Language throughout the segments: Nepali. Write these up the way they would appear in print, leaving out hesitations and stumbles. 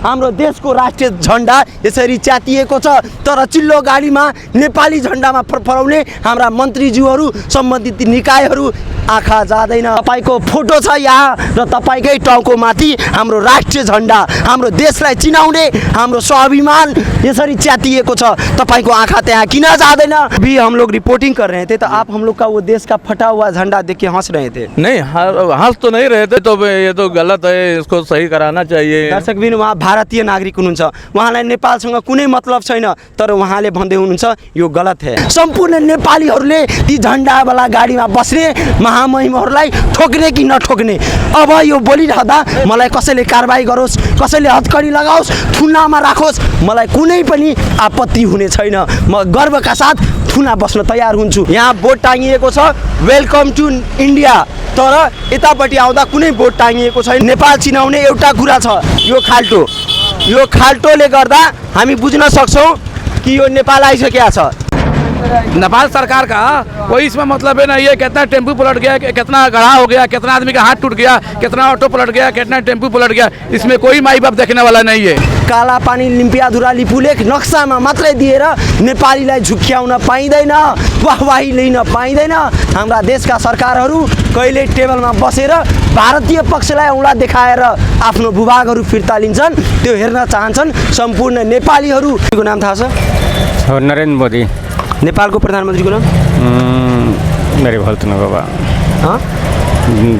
हाम्रो देशको राष्ट्रिय झन्डा यसरी च्यातिएको छ तर चिल्लो गाडीमा नेपाली झन्डामा फहराउने हाम्रा मन्त्रीज्यूहरू सम्बन्धित निकायहरू आँखा जाँदैन। तपाईको फोटो छ यहाँ र तपाईकै टाउको माथि हाम्रो राष्ट्रिय झन्डा हाम्रो देशलाई चिनाउने हाम्रो स्वाभिमान यसरी च्यातिएको छ तपाईको आँखा त्यहाँ किन जाँदैन? अभी हम लोग रिपोर्टिंग कर रहे थे तो आप हम लोग का वो देश का फटा हुआ झंडा देख के हंस रहे थे। नहीं हंस तो नहीं रहे थे, तो ये तो गलत है, इसको सही कराना चाहिए। दर्शक बिन उहाँ भारतीय नागरिक हुनुहुन्छ, उहाँलाई नेपालसँग कुनै मतलब छैन तर उहाँले भन्दै हुनुहुन्छ यो गलत है। सम्पूर्ण नेपालीहरूले ती झन्डावाला गाडीमा बस्ने महामहिमहरूलाई ठोक्ने कि नठोक्ने अब यो बोलिरहँदा मलाई कसैले कारबाही गरोस् कसैले हतकडी लगाओस् थुनामा राखोस् मलाई कुनै पनि आपत्ति हुने छैन। म गर्वका साथ थुना बस्न तयार हुन्छु। यहाँ बोर्ड टाँगिएको छ वेलकम टु इन्डिया तर यतापट्टि आउँदा कुनै बोर्ड टाँगिएको छैन। नेपाल चिनाउने एउटा कुरा छ यो खाल्टोले गर्दा हामी बुझ्न सक्छौँ कि यो नेपाल आइसकेको छ। नेपाल सरकार का कोई इसमें मतलब है ना, ये कितना टेम्पू पलट गया, कितना गढ़ा हो गया, कितना आदमी का हाथ टूट गया, कितना ऑटो पलट गया, कितना टेम्पू पलट गया, इसमें कोई माई बाप देखने वाला नहीं है। काला पानी लिम्पियाधुरा लिपुलेख नक्सामा मात्रै दिएर नेपालीलाई झुक्क्याउन पाइँदैन, वाहवाही लिन पाइँदैन। हाम्रा देशका सरकारहरू कहिले टेबलमा बसेर भारतीय पक्षलाई औँला देखाएर आफ्नो भूभागहरू फिर्ता लिन्छन् त्यो हेर्न चाहन्छन् सम्पूर्ण नेपालीहरू। को नाम थाहा छ? नरेन्द्र मोदी। नेपालको प्रधानमन्त्रीको नाम? मेरे भल्त नगवा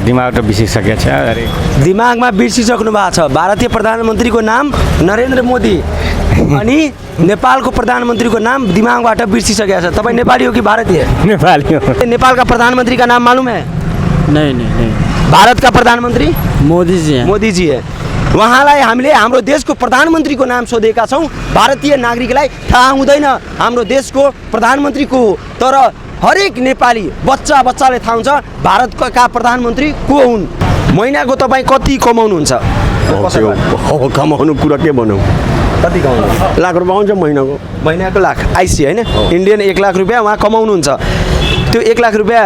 दिमाग त बिर्सिसकेको छ। अरे दिमागमा बिर्सिसक्नु भएको छ। भारतीय प्रधानमन्त्रीको नाम नरेन्द्र मोदी अनि नेपालको प्रधानमन्त्रीको नाम दिमागबाट बिर्सिसकेको छ। तपाईँ नेपाली हो कि भारतीय? नेपाली हो। नेपाल का प्रधानमंत्री का नाम मालूम है? नहीं। भारत का प्रधानमंत्री मोदी जी है। मोदी जी है। उहाँलाई हामीले हाम्रो देशको प्रधानमन्त्रीको नाम सोधेका छौँ। भारतीय नागरिकलाई थाहा हुँदैन हाम्रो देशको प्रधानमन्त्री को हो तर हरेक नेपाली बच्चाले थाहा हुन्छ भारतका प्रधानमन्त्री को हुन्। महिनाको तपाईँ कति कमाउनुहुन्छ? कमाउनु कुरा के भनौँ, कति कमाउनु? लाख रुपियाँ आउँछ महिनाको लाख आइसी होइन इन्डियन 1 लाख रुपियाँ उहाँ कमाउनुहुन्छ। त्यो 1 लाख रुपियाँ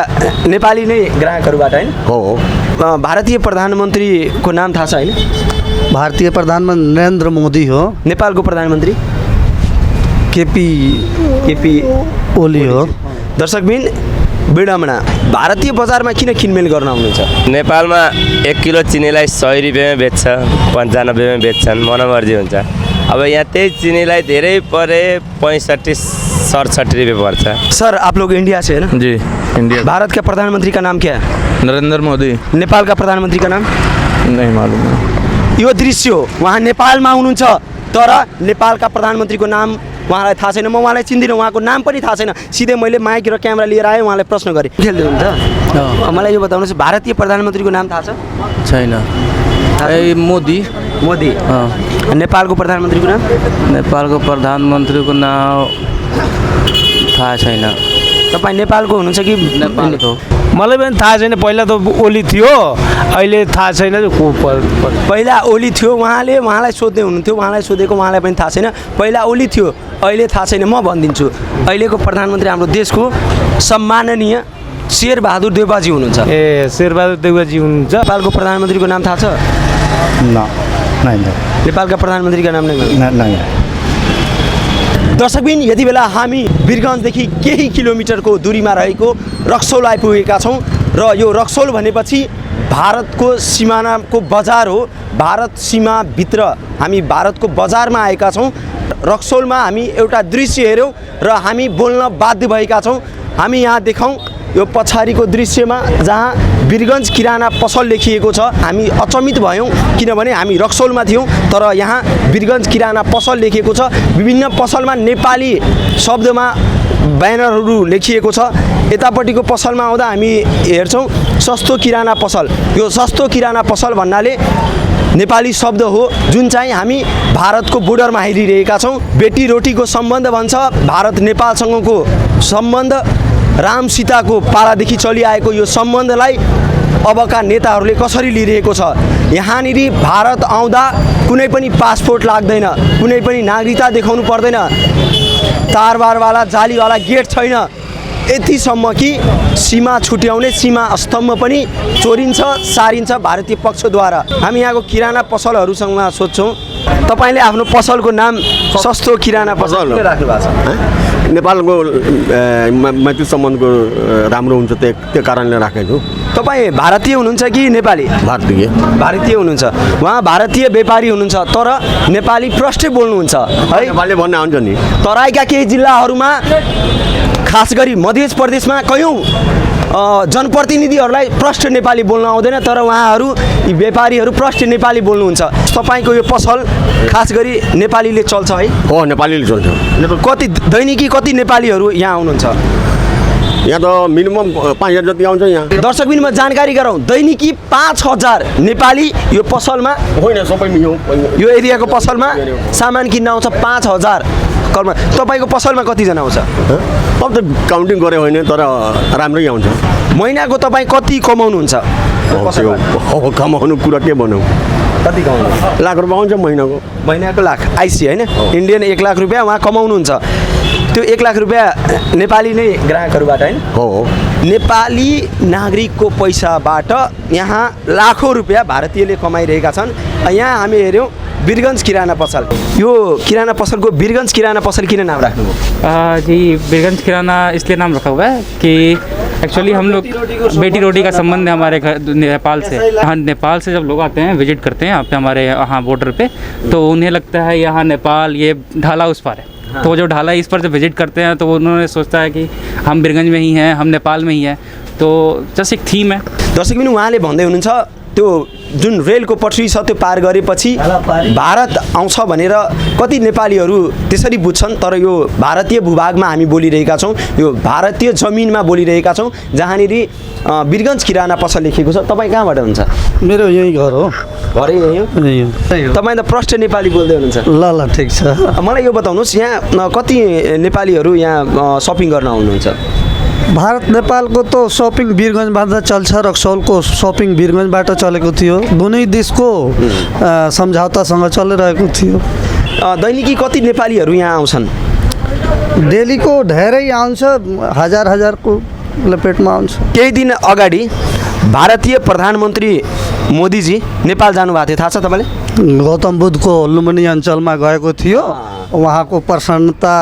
नेपाली नै ग्राहकहरूबाट होइन? हो। भारतीय प्रधानमन्त्रीको नाम थाहा छ होइन? भारतीय प्रधानमन्त्री नरेन्द्र मोदी हो। नेपालको प्रधानमन्त्री केपी ओली हो। दर्शकबिन विडम्बना भारतीय बजारमा किन किनमेल गर्न आउनुहुन्छ? नेपालमा 1 किलो चिनीलाई 100 रुपियाँमा बेच्छ, 95मा बेच्छन्, मनमर्जी हुन्छ। अब यहाँ त्यही चिनीलाई धेरै परे 65-67 रुपियाँ पर्छ। सर आप लोग इंडिया से है ना? जी इंडिया। भारत के प्रधानमंत्री का नाम क्या है? नरेंद्र मोदी। नेपाल का प्रधानमंत्री का नाम? नहीं मालूम है। यो दृश्य हो उहाँ नेपालमा हुनुहुन्छ तर नेपालका प्रधानमन्त्रीको नाम उहाँलाई थाहा छैन। म उहाँलाई चिन्दिनँ, उहाँको नाम पनि थाहा छैन। सिधै मैले माइक र क्यामेरा लिएर आएँ उहाँलाई प्रश्न गरेँ। खेल्दै हुन्छ मलाई यो बताउनुहोस् भारतीय प्रधानमन्त्रीको नाम थाहा छ? छैन। मोदी। नेपालको प्रधानमन्त्रीको नाम? नेपालको प्रधानमन्त्रीको नाम थाहा छैन। तपाईँ नेपालको हुनुहुन्छ कि नेपालको? मलाई पनि थाहा छैन। पहिला त ओली थियो अहिले थाहा छैन। पहिला ओली थियो उहाँलाई सोध्दै हुनुहुन्थ्यो, उहाँलाई सोधेको उहाँलाई पनि थाहा छैन। पहिला ओली थियो अहिले थाहा छैन। म भनिदिन्छु अहिलेको प्रधानमन्त्री हाम्रो देशको सम्माननीय शेरबहादुर देउवाजी हुनुहुन्छ। शेरबहादुर देउवाजी हुनुहुन्छ। नेपालको प्रधानमन्त्रीको नाम थाहा छ? नेपालका प्रधानमन्त्रीको नाम नै दर्शकबिन यति बेला हामी वीरगञ्जदेखि केही किलोमिटरको दूरीमा रहेको रक्सौल आइपुगेका छौँ र यो रक्सौल भनेपछि भारतको सिमानाको बजार हो। भारत सीमाभित्र हामी भारतको बजारमा आएका छौँ। रक्सौलमा हामी एउटा दृश्य हेऱ्यौँ र हामी बोल्न बाध्य भएका छौँ। हामी यहाँ देखाउँ यो पछाडिको दृश्यमा जहाँ वीरगञ्ज किराना पसल लेखिएको छ। हामी अचम्मित भयौँ किनभने हामी रक्सौलमा थियौँ तर यहाँ वीरगञ्ज किराना पसल लेखिएको छ। विभिन्न पसलमा नेपाली शब्दमा ब्यानरहरू लेखिएको छ। यतापट्टिको पसलमा आउँदा हामी हेर्छौँ सस्तो किराना पसल। यो सस्तो किराना पसल भन्नाले नेपाली शब्द हो जुन चाहिँ हामी भारतको बोर्डरमा हेरिरहेका छौँ। बेटी रोटीको सम्बन्ध भन्छ भारत नेपालसँगको सम्बन्ध राम सीताको पालादेखि चलिआएको यो सम्बन्धलाई अबका नेताहरूले कसरी लिइरहेको छ। यहाँनिर भारत आउँदा कुनै पनि पासपोर्ट लाग्दैन, कुनै पनि नागरिकता देखाउनु पर्दैन, तारबारवाला जालीवाला गेट छैन। यतिसम्म कि सीमा छुट्याउने सीमा स्तम्भ पनि चोरिन्छ सारिन्छ भारतीय पक्षद्वारा। हामी यहाँको किराना पसलहरूसँग सोध्छौँ तपाईँले आफ्नो पसलको नाम सस्तो किराना पसल पसल। किन राख्नु भएको छ? नेपालको मैत्री सम्बन्धको राम्रो हुन्छ त्यो कारणले राखेको छु। तपाईँ भारतीय हुनुहुन्छ कि नेपाली? भारतीय भारतीय हुनुहुन्छ। उहाँ भारतीय व्यापारी हुनुहुन्छ तर नेपाली प्रष्टै बोल्नुहुन्छ है। नेपालले भन्ने आउँछ नि। तराईका केही जिल्लाहरूमा खास गरी मध्य प्रदेशमा कयौँ जनप्रतिनिधिहरूलाई प्रष्ट नेपाली बोल्न आउँदैन तर उहाँहरू यी व्यापारीहरू प्रष्ट नेपाली बोल्नुहुन्छ। तपाईँको यो पसल खास गरी नेपालीले चल्छ है? हो नेपालीले चल्छ। कति दैनिकी कति नेपालीहरू यहाँ आउनुहुन्छ? यहाँ त मिनिमम 5000 जति आउँछ यहाँ। दर्शकबिनमा जानकारी गराउँ, दैनिकी 5000 नेपाली यो पसलमा होइन सबैमा यो एरियाको पसलमा सामान किन्न आउँछ 5000 कलमा। तपाईँको पसलमा कतिजना आउँछ? अब त काउन्टिङ गरे होइन तर राम्रै आउँछ। महिनाको तपाईँ कति कमाउनुहुन्छ? अब कमाउनु कुरा के भनौँ, कति कमाउनु? लाख रुपियाँ आउँछ महिनाको। महिनाको लाख आइसी होइन, इन्डियन 1 लाख रुपियाँ उहाँ कमाउनुहुन्छ। त्यो 1 लाख रुपियाँ नेपाली नै ग्राहकहरूबाट होइन? हो नेपाली नागरिकको पैसाबाट यहाँ लाखौँ रुपियाँ भारतीयले कमाइरहेका छन्। यहाँ हामी हेऱ्यौँ वीरगंज किराना पसल। यो किराना पसलको वीरगंज किराना पसल किन नाम राख्नुभयो? जी वीरगंज किराना इसलिए नाम रखा हुआ है कि एक्चुअली हम लोग बेटी रोटी का संबंध है हमारे घर नेपाल से। हाँ, नेपाल से जब लोग आते हैं विजिट करते हैं यहाँ पे हमारे यहाँ बॉर्डर पे, तो उन्हें लगता है यहाँ नेपाल ये ढाला उस पार है। तो जो ढाला इस पर जब विजिट करते हैं तो उन्होंने सोचता है कि हम वीरगंज में ही हैं, हम नेपाल में ही हैं। तो जस्ट एक थीम है। दर्शक पनि उहाँले भन्दै हुनुहुन्छ त्यो जुन रेलको पटरी छ त्यो पार गरेपछि भारत आउँछ भनेर कति नेपालीहरू त्यसरी बुझ्छन् तर यो भारतीय भूभागमा हामी बोलिरहेका छौँ, यो भारतीय जमिनमा बोलिरहेका छौँ जहाँनिर वीरगंज किराना पसल लेखेको छ। तपाईँ कहाँबाट हुन्छ? मेरो यही घर हो। घरै यही हो? तपाईँ त प्रष्ट नेपाली बोल्दै हुनुहुन्छ। ल ठिक छ। मलाई यो बताउनुहोस् यहाँ कति नेपालीहरू यहाँ सपिङ गर्न आउनुहुन्छ? भारत नेपालको त सपिङ वीरगन्जबाट चल्छ, रक्सौलको सपिङ वीरगन्जबाट चलेको थियो। दुवै देशको सम्झौतासँग चलिरहेको थियो। दैनिकी कति नेपालीहरू यहाँ आउँछन्? डेलीको धेरै आउँछ, हजारको लपेटमा आउँछ। केही दिन अगाडि भारतीय प्रधानमन्त्री मोदीजी नेपाल जानुभएको थियो, थाहा छ तपाईँले? गौतम बुद्धको लुम्बिनी अञ्चलमा गएको थियो। उहाँको प्रसन्नता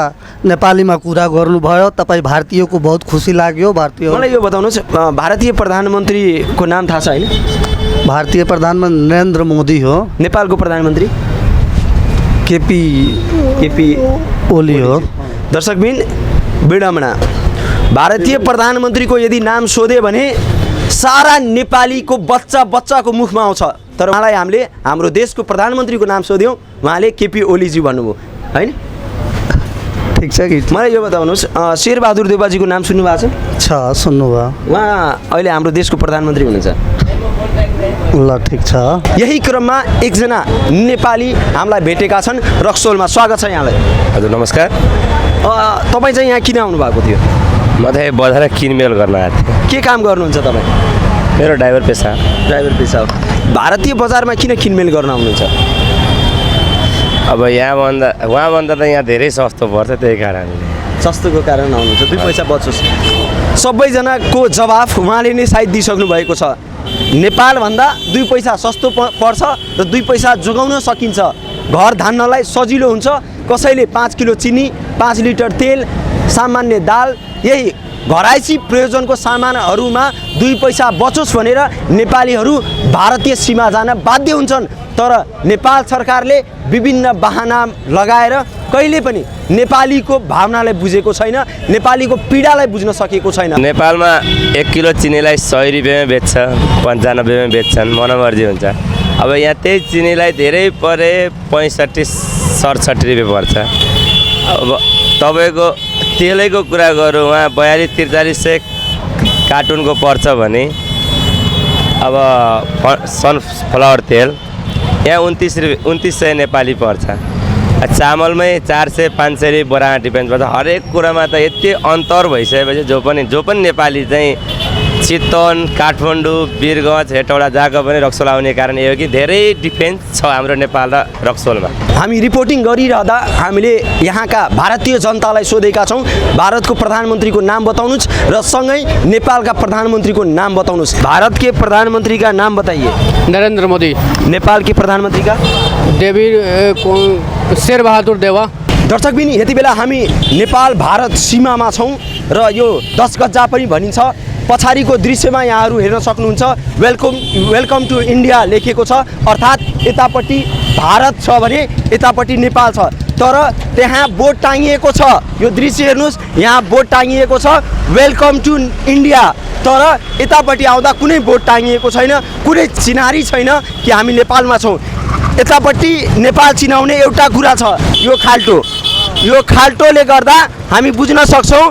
नेपालीमा कुरा गर्नुभयो। तपाईँ भारतीयको बहुत खुसी लाग्यो। भारतीय मलाई यो बताउनुहोस् भारतीय प्रधानमन्त्रीको नाम थाहा छ होइन? भारतीय प्रधानमन्त्री नरेन्द्र मोदी हो। नेपालको प्रधानमन्त्री केपी ओली हो। दर्शकबिन विडम्बना, भारतीय प्रधानमन्त्रीको यदि नाम सोधे भने सारा नेपालीको बच्चाको मुखमा आउँछ तर उहाँलाई हामीले हाम्रो देशको प्रधानमन्त्रीको नाम सोध्यौँ, उहाँले केपी ओलीजी भन्नुभयो होइन? ठिक छ कि? मलाई यो बताउनुहोस् शेरबहादुर देउवाजीको नाम सुन्नु भएको छ? सुन्नुभयो। उहाँ अहिले हाम्रो देशको प्रधानमन्त्री हुनुहुन्छ। ल ठिक छ। यही क्रममा एकजना नेपाली हामीलाई भेटेका छन् रक्सोलमा। स्वागत छ यहाँलाई। हजुर नमस्कार। तपाईँ चाहिँ यहाँ किन आउनुभएको थियो? म त बजार किनमेल गर्न आएको थिएँ। के काम गर्नुहुन्छ तपाईँ? मेरो ड्राइभर पेसा हो। भारतीय बजारमा किन किनमेल गर्न आउनुहुन्छ? अब वहाँभन्दा त यहाँ धेरै सस्तो पर्छ, त्यही कारणले। सस्तोको कारण आउनुहुन्छ, 2 पैसा बचोस्। सबैजनाको जवाफ उहाँले नै सायद दिइसक्नु भएको छ। नेपालभन्दा 2 पैसा सस्तो पर्छ र 2 पैसा जोगाउन सकिन्छ। घर धान्नलाई सजिलो हुन्छ। कसैले 5 किलो चिनी, 5 लिटर तेल, सामान्य दाल, यही घराइसी प्रयोजनको सामानहरूमा 2 पैसा बचोस् भनेर नेपालीहरू भारतीय सीमा जान बाध्य हुन्छन्। तर नेपाल सरकारले विभिन्न बहाना लगाएर कहिले पनि नेपालीको भावनालाई बुझेको छैन, नेपालीको पीडालाई बुझ्न सकेको छैन। नेपालमा 1 किलो चिनीलाई 100 रुपियाँमा बेच्छ, 95मा बेच्छन्, मनमर्जी हुन्छ। अब यहाँ त्यही चिनीलाई धेरै परे 65-67 रुपियाँ पर्छ। अब तपाईँको तेलैको कुरा गरौँ, उहाँ 42-43 कार्टुनको पर्छ भने अब सनफ्लावर तेल यहाँ 2900 नेपाली पर्छ। चामलमै 400-500 बोरा डिपेन्ड पर्छ। हरेक कुरामा त यति अन्तर भइसकेपछि जो पनि नेपाली चाहिँ चितवन, काठमाडौँ, वीरगञ्ज, हेटौडा जहाँ पनि रक्सोल आउने कारण यो कि धेरै डिफेन्स छ हाम्रो नेपाल र रक्सोलमा। हामी रिपोर्टिङ गरिरहँदा हामीले यहाँका भारतीय जनतालाई सोधेका छौँ भारतको प्रधानमन्त्रीको नाम बताउनुहोस् र सँगै नेपालका प्रधानमन्त्रीको नाम बताउनुहोस्। भारत के प्रधानमन्त्री का नाम बताइए। नरेंद्र मोदी। नेपाल के प्रधानमंत्री का? देवी शेर बहादुर देवा। दर्शकबिन यति बेला हामी नेपाल भारत सीमामा छौँ र यो 10 गजा पनि भनिन्छ। पछाडिको दृश्यमा यहाँहरू हेर्न सक्नुहुन्छ वेलकम टु इन्डिया लेखेको छ, अर्थात् यतापट्टि भारत छ भने यतापट्टि नेपाल छ। तर त्यहाँ बोर्ड टाँगिएको छ, यो दृश्य हेर्नुहोस्, यहाँ बोर्ड टाँगिएको छ वेलकम टु इन्डिया। तर यतापट्टि आउँदा कुनै बोर्ड टाँगिएको छैन, कुनै चिनारी छैन कि हामी नेपालमा छौँ। यतापट्टि नेपाल चिनाउने एउटा कुरा छ, यो खाल्टोले गर्दा हामी बुझ्न सक्छौँ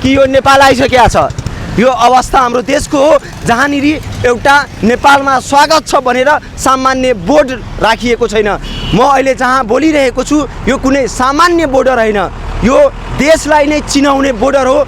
कि यो नेपाल आइसकेको छ। यो अवस्था हाम्रो देशको हो जहाँनिर एउटा नेपालमा स्वागत छ भनेर सामान्य बोर्ड राखिएको छैन। म अहिले जहाँ बोलिरहेको छु यो कुनै सामान्य बोर्डर होइन, यो देशलाई नै चिनाउने बोर्डर हो।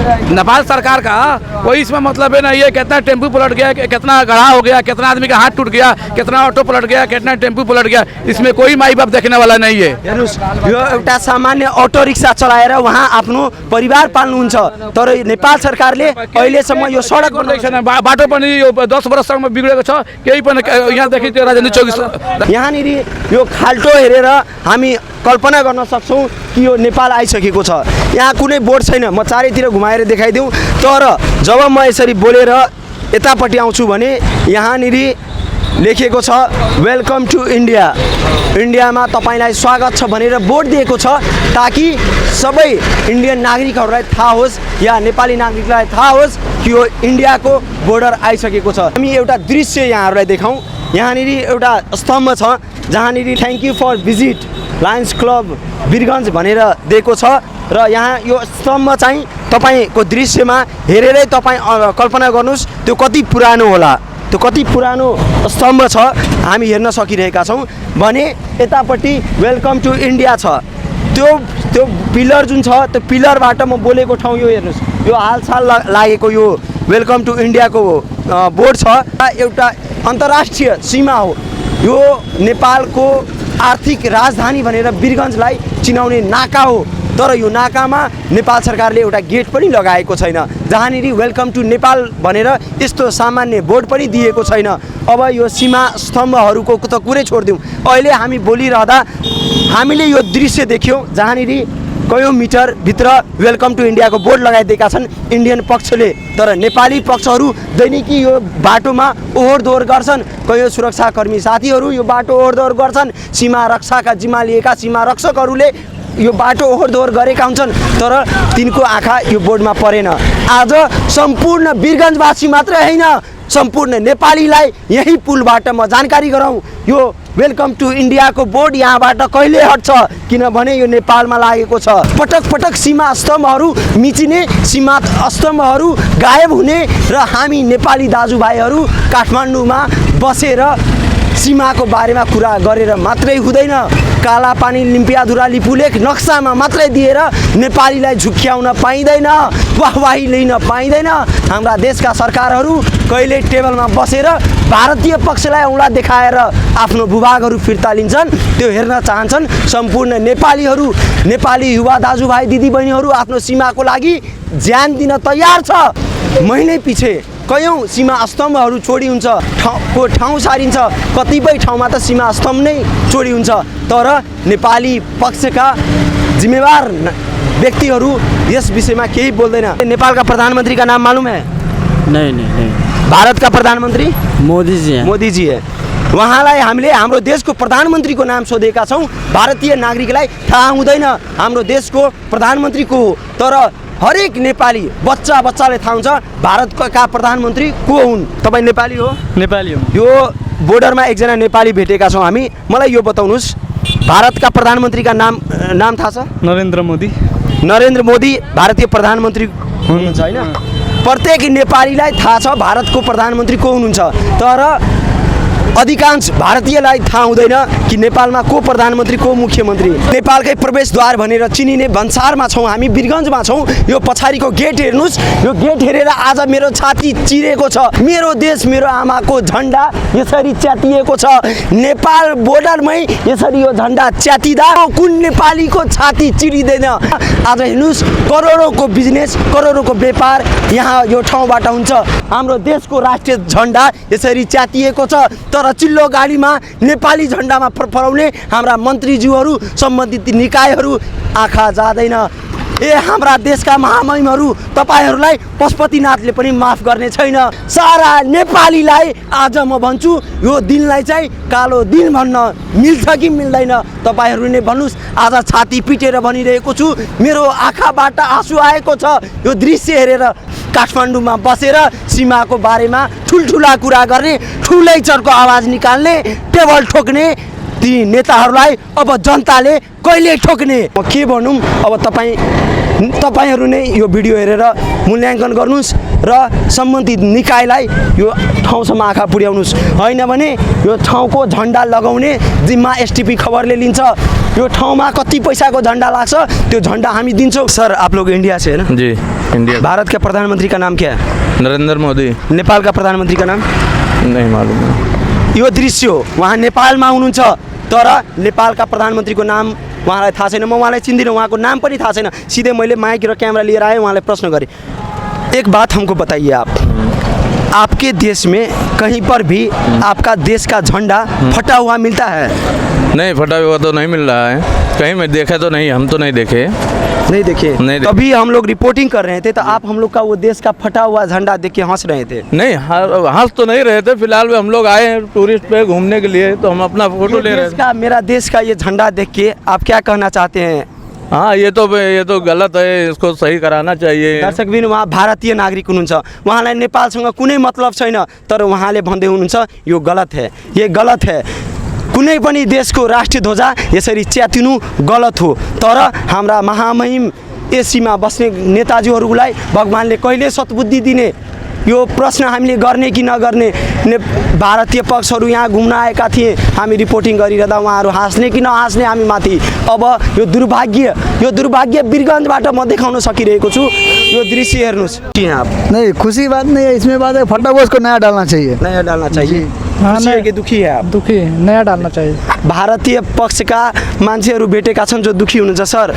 नेपाल सरकार का कोई इसमें मतलब है नहीं है। कितना टेम्पू पलट गया, कितना गढ़ा हो गया, कितना आदमी का हाथ टूट गया, कितना ऑटो पलट गया, कितना टेम्पू पलट गया, इसमें कोई माई बाप देखने वाला नहीं है। हेर्नुहोस्, यो एउटा सामान्य अटो रिक्सा चलाएर उहाँ आफ्नो परिवार पाल्नुहुन्छ, तर नेपाल सरकारले अहिलेसम्म यो सडक बाटो पनि यो 10 वर्षसम्म बिग्रेको छ। केही पनि यहाँदेखि त्यो राजधानी चौक यहाँनिर यो खाल्टो हेरेर हामी कल्पना गर्न सक्छौँ कि यो नेपाल आइसकेको छ। यहाँ कुनै बोर्ड छैन, म चारैतिर घुमाएर देखाइदिउँ। तर जब म यसरी बोलेर यतापट्टि आउँछु भने यहाँनिर लेखेको छ वेलकम टु इन्डिया, इन्डियामा तपाईँलाई स्वागत छ भनेर बोर्ड दिएको छ, ताकि सबै इन्डियन नागरिकहरूलाई थाहा होस् या नेपाली नागरिकलाई थाहा होस् कि यो इन्डियाको बोर्डर आइसकेको छ। हामी एउटा दृश्य यहाँहरूलाई देखाउँ। यहाँनिर एउटा स्तम्भ छ जहाँनिर thank you for visit Lions club Birgunj भनेर दिएको छ। र यहाँ यो स्तम्भ चाहिँ तपाईँको दृश्यमा हेरेरै तपाईँ कल्पना गर्नुहोस् त्यो कति पुरानो होला, त्यो कति पुरानो स्तम्भ छ हामी हेर्न सकिरहेका छौँ भने यतापट्टि वेलकम टु इन्डिया छ। त्यो पिलर जुन छ त्यो पिलरबाट म बोलेको ठाउँ यो हेर्नुहोस्, यो हालसाल लागेको यो वेलकम टु इन्डियाको बोर्ड छ। एउटा अन्तर्राष्ट्रिय सीमा हो, यो नेपालको आर्थिक राजधानी भनेर वीरगञ्जलाई चिनाउने नाका हो। तर यो नाकामा नेपाल सरकारले एउटा गेट पनि लगाएको छैन, जहाँनिर वेलकम टु नेपाल भनेर यस्तो सामान्य बोर्ड पनि दिएको छैन। अब यो सीमा स्तम्भहरूको त कुरै छोडिदिउँ, अहिले हामी बोलिरहँदा हामीले यो दृश्य देख्यौँ जहाँनिर कयौँ मिटर भित्र वेलकम टु इन्डियाको बोर्ड लगाइदिएका छन् इन्डियन पक्षले। तर नेपाली पक्षहरू दैनिकी यो बाटोमा ओहोर दोहोर गर्छन्, कयौँ सुरक्षाकर्मी साथीहरू यो बाटो ओहोर दोहोर गर्छन्, सीमा रक्षाका जिम्मा लिएका सीमा रक्षकहरूले यो बाटो ओहोर दोहोर गरेका हुन्छन्, तर तिनको आँखा यो बोर्डमा परेन। आज सम्पूर्ण वीरगञ्जवासी मात्रै होइन, सम्पूर्ण नेपालीलाई यही पुलबाट म जानकारी गराउँ, यो वेलकम टु इन्डियाको बोर्ड यहाँबाट कहिले हट्छ, किनभने यो नेपालमा लागेको छ। पटक पटक सीमा स्तम्भहरू मिचिने, सीमा स्तम्भहरू गायब हुने र हामी नेपाली दाजुभाइहरू काठमाडौँमा बसेर सीमाको बारेमा कुरा गरेर मात्रै हुँदैन, कालापानी लिम्पियाधुरा लिपुलेख नक्सामा मात्रै दिएर नेपालीलाई झुक्क्याउन पाइँदैन, वाहवाही लिन पाइँदैन। हाम्रा देशका सरकारहरू कहिले टेबलमा बसेर भारतीय पक्षलाई औँला देखाएर आफ्नो भूभागहरू फिर्ता लिन्छन्, त्यो हेर्न चाहन्छन्। सम्पूर्ण नेपालीहरू, नेपाली युवा दाजुभाइ दिदीबहिनीहरू आफ्नो सीमाको लागि ज्यान दिन तयार छ। महिनै पछि कयौँ सीमा स्तम्भहरू चोरी हुन्छ, ठाउँ सारिन्छ, कतिपय ठाउँमा त सीमा स्तम्भ नै चोरी हुन्छ। तर नेपाली पक्षका जिम्मेवार व्यक्तिहरू यस विषयमा केही बोल्दैन। नेपाल का प्रधानमंत्री का नाम मालूम है? नहीं। भारत का प्रधानमंत्री मोदी जी हैं। मोदी जी है। उहाँलाई हामीले हाम्रो देशको प्रधानमन्त्रीको नाम सोधेका छौँ। भारतीय नागरिकलाई थाहा हुँदैन हाम्रो देशको प्रधानमन्त्री को हो, तर हरेक नेपाली बच्चाले थाहा हुन्छ भारतका प्रधानमन्त्री को हुन्। तपाईँ नेपाली हो? नेपाली हो। यो बोर्डरमा एकजना नेपाली भेटेका छौँ हामी। मलाई यो बताउनुहोस्, भारतका प्रधानमन्त्रीका नाम थाहा छ? नरेन्द्र मोदी। नरेन्द्र मोदी भारतीय प्रधानमन्त्री हुनुहुन्छ होइन? प्रत्येक नेपालीलाई थाहा छ भारतको प्रधानमन्त्री को हुनुहुन्छ, तर अधिकांश भारतीयलाई थाहा हुँदैन कि नेपालमा को प्रधानमन्त्री को मुख्यमन्त्री। नेपालकै प्रवेशद्वार भनेर चिनिने भन्सारमा छौँ हामी, वीरगञ्जमा छौँ। यो पछाडिको गेट हेर्नुहोस्, यो गेट हेरेर आज मेरो छाती चिरेको छ। मेरो देश मेरो आमाको झन्डा यसरी च्यातिएको छ। नेपाल बोर्डरमै यसरी यो झन्डा च्यातिँदा कुन नेपालीको छाती चिरिँदैन? आज हेर्नुहोस्, करोडौँको बिजनेस, करोडौँको व्यापार यहाँ यो ठाउँबाट हुन्छ। हाम्रो देशको राष्ट्रिय झन्डा यसरी च्यातिएको छ, तर तर चिल्लो गाडीमा नेपाली झन्डामा फहराउने हाम्रा मन्त्रीज्यूहरू सम्बन्धित निकायहरू आँखा जाँदैन। ए हाम्रा देशका महामहिमहरू तपाईहरूलाई पशुपतिनाथले पनि माफ गर्ने छैन। सारा नेपालीलाई आज म भन्छु यो दिनलाई चाहिँ कालो दिन भन्न मिल्छ कि मिल्दैन तपाईहरू नै भन्नुहोस्। आज छाती पिटेर भनिरहेको छु, मेरो आँखाबाट आँसु आएको छ यो दृश्य हेरेर। काठमाडौँमा बसेर सीमाको बारेमा ठुल्ठुला कुरा गर्ने, ठुलै चर्को आवाज निकाल्ने, टेबल ठोक्ने ती नेताहरूलाई अब जनताले कहिले ठोक्ने? म के भनौँ, अब तपाईहरू नै यो भिडियो हेरेर मूल्याङ्कन गर्नुहोस् र सम्बन्धित निकायलाई यो ठाउँसम्म आँखा पुर्याउनुहोस्। होइन भने यो ठाउँको झन्डा लगाउने जिम्मा एसटिपी खबरले लिन्छ। यो ठाउँमा कति पैसाको झन्डा लाग्छ त्यो झन्डा हामी दिन्छौँ। सर आप लोग इंडिया से है ना? जी इंडिया। भारत के प्रधानमंत्री का नाम क्या है? नरेंद्र मोदी। नेपाल का प्रधानमंत्री का नाम नहीं मालूम है। यो दृश्य हो, उहाँ नेपालमा हुनुहुन्छ तर नेपालका प्रधानमन्त्रीको नाम उहाँलाई थाहा छैन। म उहाँलाई चिन्दिनँ, उहाँको नाम पनि थाहा छैन। सिधै मैले माइक र क्यामेरा लिएर आएँ, उहाँलाई प्रश्न गरेँ, एक बात हमको बताइए आप, आपके देश में कहीं पर भी आपका देश का झंडा फटा हुआ मिलता है? नहीं, फटा हुआ तो नहीं मिल रहा है, कहीं मैं देखा तो नहीं, हम तो नहीं देखे। नहीं देखे? नहीं देखे। तभी हम लोग रिपोर्टिंग कर रहे थे तो आप हम लोग का वो देश का फटा हुआ झंडा देख के हंस रहे थे। नहीं, हंस तो नहीं रहे थे, फिलहाल हम लोग आए हैं टूरिस्ट पे घूमने के लिए, तो हम अपना फोटो ले रहे थे। मेरा देश का ये झंडा देख के आप क्या कहना चाहते हैं? हाँ, ये तो गलत है, इसको सही कराना चाहिए। दर्शकबिन उहाँ भारतीय नागरिक हुनुहुन्छ, उहाँलाई नेपालसँग कुनै मतलब छैन, तर उहाँले भन्दै हुनुहुन्छ यो गलत है, ये गलत है। कुनै पनि देशको राष्ट्रिय ध्वजा यसरी च्यातिनु गलत हो। तर हाम्रा महामहिम एसीमा बस्ने नेताजीहरूलाई भगवानले कहिले सद्बुद्धि दिने यो प्रश्न हामीले गर्ने कि नगर्ने? भारतीय पक्षहरू यहाँ घुम्न आएका थिए, हामी रिपोर्टिङ गरिरहँदा उहाँहरू हाँस्ने कि नहाँस्ने हामी माथि। अब यो दुर्भाग्य वीरगन्जबाट म देखाउन सकिरहेको छु। यो दृश्य हेर्नुहोस्। नहीं, खुशी बात नहीं है, इसमें बात है फटा हुआ उसको नया डालना चाहिए। नया डालना चाहिए। खुशी है कि दुखी है आप? दुखी, नया डालना चाहिए। भारतीय पक्षका मान्छेहरू भेटेका छन् जो दुखी हुनुहुन्छ। सर,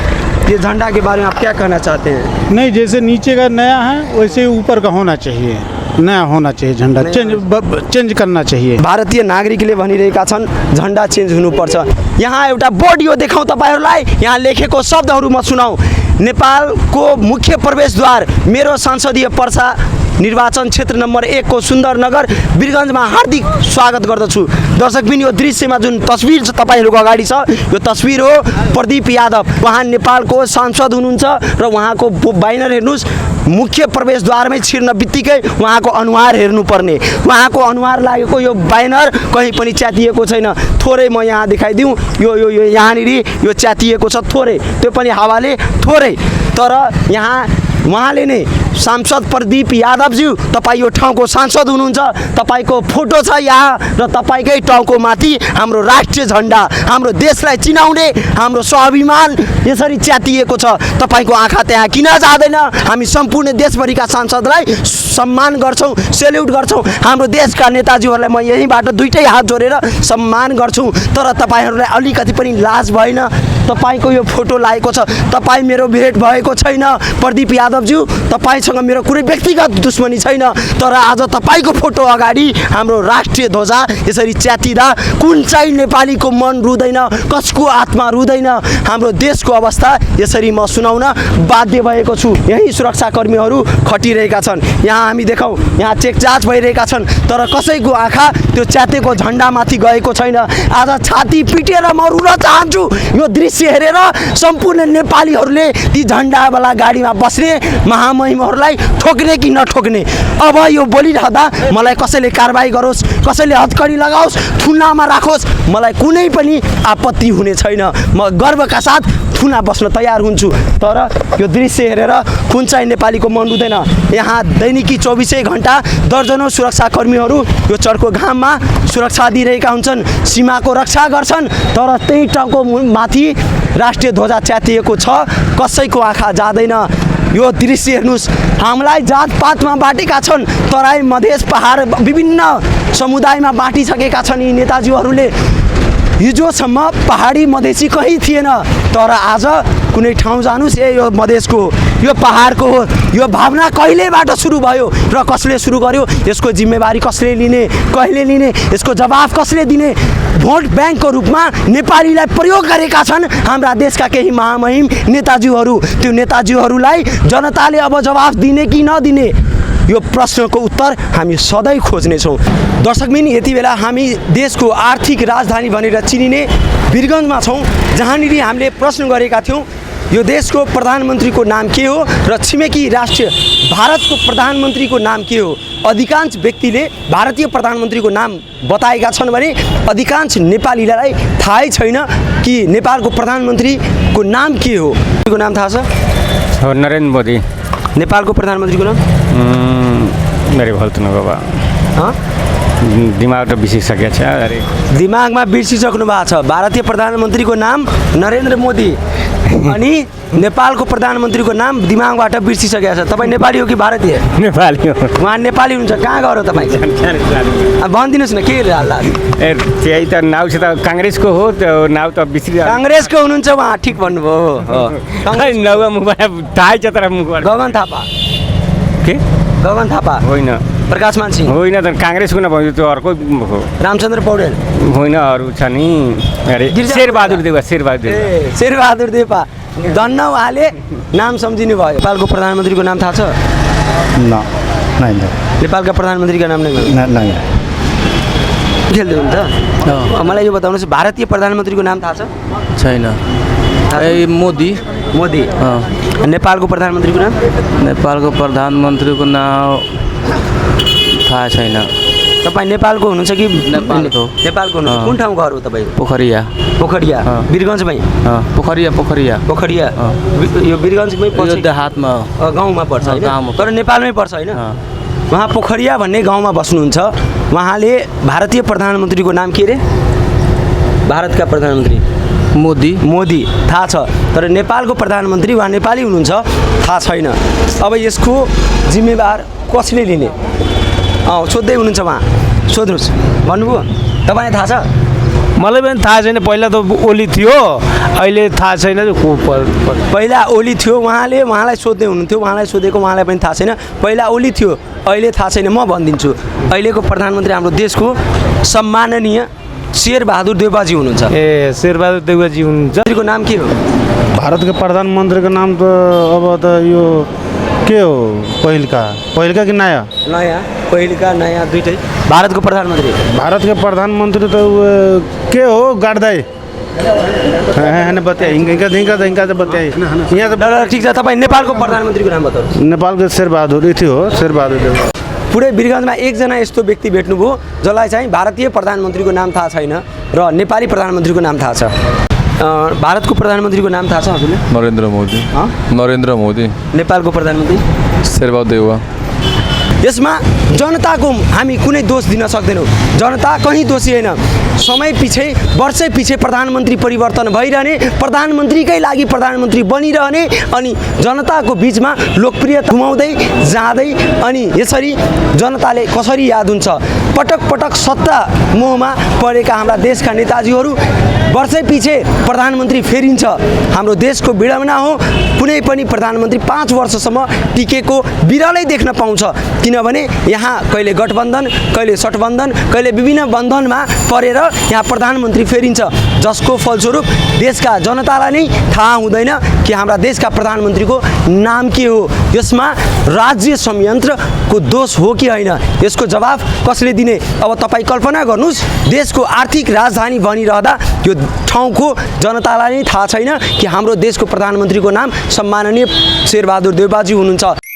ये झंडा के बारे में आप क्या कहना चाहते हैं? नहीं, जैसे नीचे का नया है वैसे ऊपर का होना चाहिए, नया होना चाहिए झंडा, चेंज करना चाहिए। भारतीय नागरिकले भनिरहेका छन् झन्डा चेन्ज हुनुपर्छ। यहाँ एउटा बोर्ड यो देखाउँ तपाईँहरूलाई, यहाँ लेखेको शब्दहरू म सुनाउँ। नेपालको मुख्य प्रवेशद्वार मेरो संसदीय पर्सा निर्वाचन क्षेत्र नम्बर 1 को सुन्दरनगर वीरगन्जमा हार्दिक स्वागत गर्दछु। दर्शकबिन यो दृश्यमा जुन तस्बिर छ तपाईहरूको अगाडि छ, यो तस्बिर हो प्रदीप यादव। उहाँ नेपालको सांसद हुनुहुन्छ र उहाँको ब्यानर हेर्नुहोस्, मुख्य प्रवेशद्वारमै छिर्न बित्तिकै उहाँको अनुहार हेर्नुपर्ने। उहाँको अनुहार लागेको यो ब्यानर कहीँ पनि च्यातिएको छैन। थोरै म यहाँ देखाइदिउँ, यो यो यो यहाँनिर यो च्यातिएको छ थोरै, त्यो पनि हावाले थोरै। तर यहाँ उहाँले नै सांसद प्रदीप यादवज्यू तपाईँ यो ठाउँको सांसद हुनुहुन्छ, तपाईँको फोटो छ यहाँ र तपाईँकै टाउको माथि हाम्रो राष्ट्रिय झन्डा, हाम्रो देशलाई चिनाउने हाम्रो स्वाभिमान यसरी च्यातिएको छ। तपाईँको आँखा त्यहाँ किन जाँदैन? हामी सम्पूर्ण देशभरिका सांसदलाई सम्मान गर्छौँ, सेल्युट गर्छौँ। हाम्रो देशका नेताजीहरूलाई म यहीँबाट दुईटै हात जोडेर सम्मान गर्छु। तर तपाईँहरूलाई अलिकति पनि लाज भएन? तपाईँको यो फोटो लागेको छ, तपाईँ मेरो भेट भएको छैन प्रदीप यादवज्यू, तपाईँसँग मेरो कुनै व्यक्तिगत दुश्मनी छैन, तर आज तपाईँको फोटो अगाडि हाम्रो राष्ट्रिय ध्वजा यसरी च्यातिँदा कुन चाहिँ नेपालीको मन रुँदैन, कसको आत्मा रुँदैन? हाम्रो देशको अवस्था यसरी म सुनाउन बाध्य भएको छु। यही सुरक्षाकर्मीहरू खटिरहेका छन्, यहाँ हामी देखाउँ, यहाँ चेकजाँच भइरहेका छन्, तर कसैको आँखा त्यो च्यातेको झन्डामाथि गएको छैन। आज छाती पिटेर म रुन चाहन्छु यो दृश्य हेरेर। सम्पूर्ण नेपालीहरूले ती झन्डावाला गाडीमा बस्ने महामहिमहरूलाई ठोक्ने कि नठोक्ने? अब यो बोलिरहँदा मलाई कसैले कारबाही गरोस्, कसैले हतकडी लगाओस्, थुनामा राखोस्, मलाई कुनै पनि आपत्ति हुने छैन। म गर्वका साथ थुना बस्न तयार हुन्छु। तर यो दृश्य हेरेर कुन चाहिँ नेपालीको मन रुँदैन? यहाँ दैनिकी 24 घण्टा दर्जनौं सुरक्षाकर्मीहरू यो चर्को घाममा सुरक्षा दिइरहेका हुन्छन्, सीमाको रक्षा गर्छन्, तर त्यही टाउको माथि राष्ट्रिय ध्वजा च्यातिएको छ, कसैको आँखा जाँदैन। यो दृश्य हेर्नुहोस्, हामीलाई जातपातमा बाटेका छन्, तराई मधेस पहाड विभिन्न समुदायमा बाटिसकेका छन् यी नेताजीहरूले। हिजोसम्म पहाडी मधेसी कहीँ थिएन, तर आज कुनै ठाउँ जानुस् ए यो मधेसको यो पहाडको हो, यो भावना कहिलेबाट सुरु भयो र कसले सुरु गर्यो, यसको जिम्मेवारी कसले लिने, कहिले लिने, यसको जवाफ कसले दिने। भोट ब्याङ्कको रूपमा नेपालीलाई प्रयोग गरेका छन् हाम्रा देशका केही महामहिम नेताजीहरू। त्यो नेताजीहरूलाई जनताले अब जवाफ दिने कि नदिने, यो प्रश्नको उत्तर हामी सधैँ खोज्नेछौँ। दर्शकबिन, यति बेला हामी देशको आर्थिक राजधानी भनेर चिनिने वीरगन्जमा छौँ, जहाँनिर हामीले प्रश्न गरेका थियौँ यो देशको प्रधानमन्त्रीको नाम के हो र छिमेकी राष्ट्र भारतको प्रधानमन्त्रीको नाम के हो। अधिकांश व्यक्तिले भारतीय प्रधानमन्त्रीको नाम बताएका छन् भने अधिकांश नेपालीलाई थाहै छैन कि नेपालको प्रधानमन्त्रीको नाम के हो। को नाम थाहा छ? नरेन्द्र मोदी। नेपालको प्रधानमन्त्रीको नाम मेरे भल्त नगवा दिमाग त बिर्सिसकेको छ। अरे दिमागमा बिर्सिसक्नु भएको छ। भारतीय प्रधानमन्त्रीको नाम नरेन्द्र मोदी अनि नेपालको प्रधानमन्त्रीको नाम दिमागबाट बिर्सिसकेको छ। तपाईँ नेपाली हो कि भारतीय? नेपाली हो। उहाँ नेपाली हुनुहुन्छ, कहाँ गएर तपाईँ भनिदिनुहोस् न के हाल्ला? ए त्यही त नाउ चाहिँ त काङ्ग्रेसको हो, त्यो नाउ त बिर्सिरहेको। काङ्ग्रेसको हुनुहुन्छ उहाँ, ठिक भन्नुभयो। नाउ मुखबाट थाहै छ तर मुखबाट। गगन थापा। के? गगन थापा होइन। प्रकाश मानसिंह होइन त काङ्ग्रेसको नभयो, त्यो अर्को हो। रामचन्द्र पौडेल होइन, अरू छ नि। अरे शेरबहादुर देउवा। शेरबहादुर देउवा धन्न उहाँले नाम सम्झिनु भयो। नेपालको प्रधानमन्त्रीको नाम थाहा छ? नेपालका प्रधानमन्त्रीको नाम नै खेल्दै हुन्छ। मलाई यो बताउनुहोस्, भारतीय प्रधानमन्त्रीको नाम थाहा छ? छैन। मोदी। मोदी। नेपालको प्रधानमन्त्रीको नाम? नेपालको प्रधानमन्त्रीको नाम थाहा छैन। तपाईँ नेपालको हुनुहुन्छ कि? नेपालको। नेपालको हुनुहुन्छ। कुन ठाउँ घर हो तपाईँको? पोखरिया। पोखरिया वीरगन्जमै? पोखरिया यो वीरगन्जमै पर्छ? यो देहातमा गाउँमा पर्छ होइन, तर नेपालमै पर्छ होइन। उहाँ पोखरिया भन्ने गाउँमा बस्नुहुन्छ। उहाँले भारतीय प्रधानमन्त्रीको नाम के अरे? भारतका प्रधानमन्त्री मोदी थाहा छ, तर नेपालको प्रधानमन्त्री उहाँ नेपाली हुनुहुन्छ थाहा छैन। अब यसको जिम्मेवार कसले लिने? सोध्दै हुनुहुन्छ उहाँ, सोध्नुहोस्। भन्नुभयो तपाईँलाई थाहा छ? मलाई पनि थाहा छैन। पहिला त ओली थियो, अहिले थाहा छैन। पहिला ओली थियो, उहाँलाई सोध्दै हुनुहुन्थ्यो, उहाँलाई सोधेको उहाँलाई पनि थाहा छैन। पहिला ओली थियो, अहिले थाहा छैन। म भनिदिन्छु, अहिलेको प्रधानमन्त्री हाम्रो देशको सम्माननीय शेरबहादुर देउवाजी हुनुहुन्छ। ए शेरबहादुर देउवाजी हुनुहुन्छ। को नाम के हो? भारत के प्रधानमंत्री का नाम तो अब तो यो के हो? पहिलका कि नया? नया, पहिलका नया दुइटै। भारत को प्रधानमंत्री? भारत के प्रधानमंत्री तो के हो? गाड्दै बताए हिंगा बताए यहाँ तो ठीक छ। तपाईँ नेपालको प्रधानमन्त्रीको नाम बताउनुहोस्। नेपाल के शेरबहादुर थियो, शेरबहादुर देउवा। पुरै वीरगन्जमा एकजना यस्तो व्यक्ति भेट्नुभयो जसलाई चाहिँ भारतीय प्रधानमन्त्रीको नाम थाहा छैन र नेपाली प्रधानमन्त्रीको नाम थाहा छ। भारतको प्रधानमन्त्रीको नाम थाहा छ हजुरले? नरेन्द्र मोदी। नेपालको प्रधानमन्त्री? शेरबहादुर देउवा। यसमा जनताको हामी कुनै दोष दिन सक्दैनौँ। जनता कहीँ दोषी होइन। समय पछि वर्षै पछि प्रधानमन्त्री परिवर्तन भइरहने, प्रधानमन्त्रीकै लागि प्रधानमन्त्री बनिरहने अनि जनताको बिचमा लोकप्रियता गुमाउँदै जाँदै अनि यसरी जनताले कसरी याद हुन्छ? पटक पटक सत्ता मोहमा परेका हाम्रा देशका नेताजीहरू वर्षै पछि प्रधानमन्त्री फेरिन्छ। हाम्रो देशको विडम्बना हो, कुनै पनि प्रधानमन्त्री 5 वर्षसम्म टिकेको बिरलै देख्न पाउँछ। किनभने यहाँ कहिले गठबन्धन, कहिले सठबन्धन, कहिले विभिन्न बन्धनमा परेर यहाँ प्रधानमन्त्री फेरिन्छ, जसको फलस्वरूप देशका जनतालाई नै थाहा हुँदैन कि हाम्रा देशका प्रधानमन्त्रीको नाम के हो। यसमा राज्य संयन्त्रको दोष हो कि होइन, यसको जवाफ कसले दिने? अब तपाईँ कल्पना गर्नुहोस्, देशको आर्थिक राजधानी बनिरहँदा यो ठाउँको जनतालाई नै थाहा छैन कि हाम्रो देशको प्रधानमन्त्रीको नाम सम्माननीय शेरबहादुर देउवाजी हुनुहुन्छ।